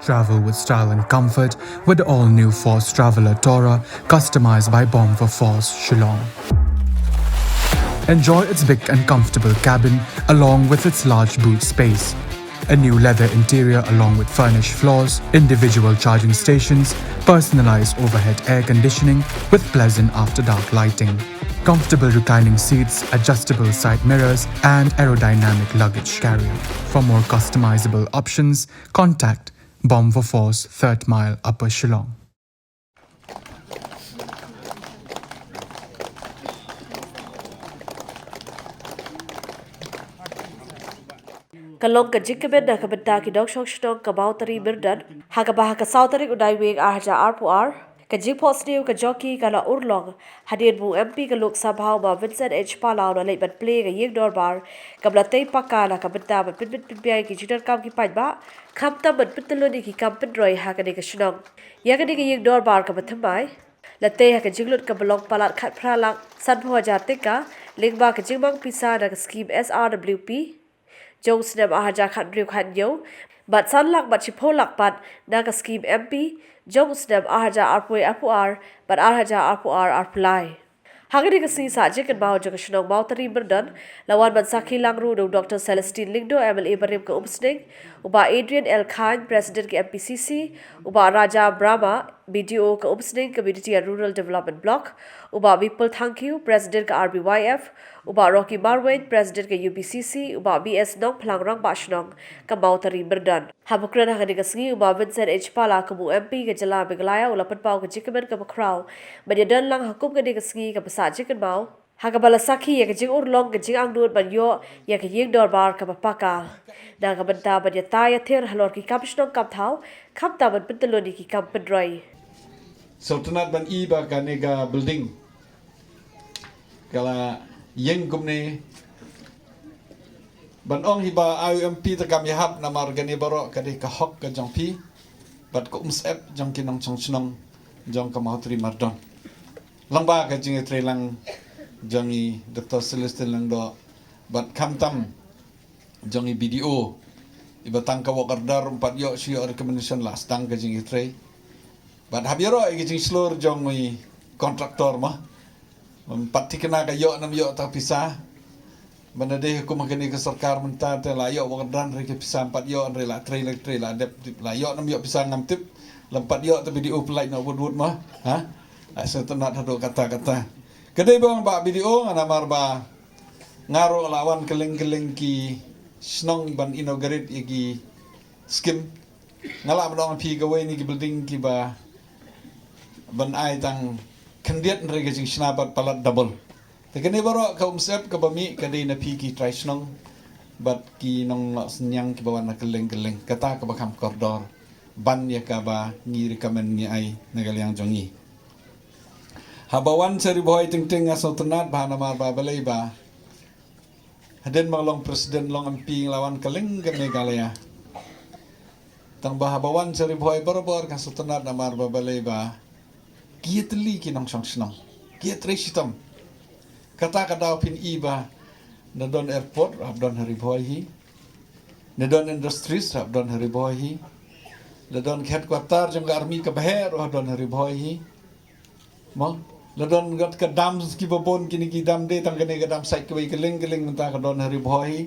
Travel with style and comfort with the all-new Force Traveler Tourer, customized by Bomb for Force Shillong. Enjoy its big and comfortable cabin along with its large boot space. A new leather interior along with furnished floors, individual charging stations, personalized overhead air conditioning with pleasant after-dark lighting, comfortable reclining seats, adjustable side mirrors, and aerodynamic luggage carrier. For more customizable options, contact Bomb for Force, 3rd Mile, Upper Shillong. Kalong ka jikabed na kabenta ki dog shong shnong ka bautari birdan hakabaha ka sautari udai wing arja arpuar ka jikpo sniu ka jockey ka la urlong hadin mu MP ka luk sabhau ma Vincent Palau na leit bat play ka ying dorbar ka blatay paka na kabenta bat pinpiay ki jidar kam ki Paidbah kam tam bat pitaluni ki Kam Pynroi ha ka ni ka shnong ya ka ni ka ying dorbar ka bathamai latay ha ka jinglut ka belong palat khat pralak san phua jatika lingba ka jingmang pisa na ka scheme SRWP Jong snap ahaja khat riu khat yo bat san lak bat chipo lak bat na ka scheme MP Jong snap ahaja arpui apuar bat ahaja apuar arpulai hagari ka sisa jikan mau jong shnong mau tari berdan lawan ban sakhi langru do Dr. Celestine Lingdo MLA barim ka umsning uba Adrian L. Khan President ka MPCC uba Raja Brahma BDO ka umsning Community and Rural Development Block uba Vipul Thankiu President ka RBYF uba Rocky Marwain President ka UBCC uba BS Nong Plangrang Bashnong ka mau tari berdan habukran hagari ka singi uba Vincent Pala ka mu MP ka jala Megalaya ulapan pau ka jikaman ka makraw banyadan lang hakum ka ka singi ka sa jikan mau hagabala sakhi ya jing urlong ka jing angdur ban yo ya ka ying dorbar ka papaka na ka banta ban ya taya ther halor ki kapshnong kam thau kam ta ban pintaloni ki Kam Pynroi so tunat ban iba ka nega building kala yeng kumne ban ong hiba IUMP ta kam yahap na margani baro ka de ka hok ka jongpi bat ko umsep jong kinong chongshnong jong ka mautri mardon langba ka jing tre lang jongi Dr. Celestine lang do bat kamtam jongi BDO ibatang ka wakardar umpat yo siyo recommendation last tang ka jing tre bat habiaro igi jing slur jongi kontraktor mah pati kena ka yo nam yo ta pisah banade ko magani ka sarkar menta te la yo wakardar re ke pisah empat yo re la tre la dep la yo nam yo pisah ngam tip lampat yo ta BDO pelai na wud mah ha asa tenat hado kata-kata kedai bang ba video namar ba ngaro lawan keleng-keleng ki snong ban inaugurate igi skim ngala bang pi gawe ni ki building ki ba ban ai tang kandiat rega jing snabat palat double te kene baro ka umsep ka bami kedai na pi ki try snong bat ki nong senyang ki bawan na keleng-keleng kata ka bakam kordor ban ya ka ba ni recommend ni ai nagaliang jongi habawan seri Bhoi ting asal tenat bah namar ba balai ba haden malong presiden long MP lawan keleng ke Megalaya tang bah habawan seri Bhoi barbar asal tenat namar ba balai ba kietli kinong song kiet resitam kata pin iba nadon airport rabdon hari Bhoi hi nadon industries rabdon hari Bhoi hi nadon headquarter jang army ka baher rabdon hari Bhoi hi mo ladon gat ka dam ki babon kini ki dam de tang kene ka dam sai ki keleng ta ka don hari Bhoi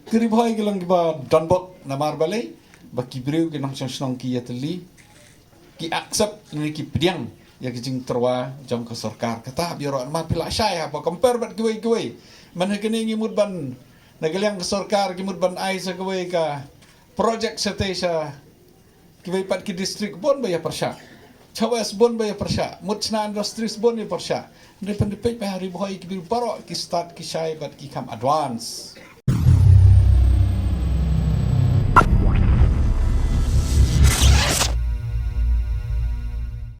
kiri Bhoi ki lang ba donbok namar balai ba ki breu ki nong snong ki yatli ki accept ni ki piang ya ki jing terwa jong ka sarkar kata biro ma pila syai ha ba compare bat ki man kene ngi mud ban nagaliang ka sarkar ki mud ban ai sa ki ka project setesa ki pat ki district bon ba ya Pyrshah Chawas bon ba ya Pyrshah mutna industries bon ya Pyrshah ndependepek ba hari Bhoi ki biro ki start ki syai bat ki kam advance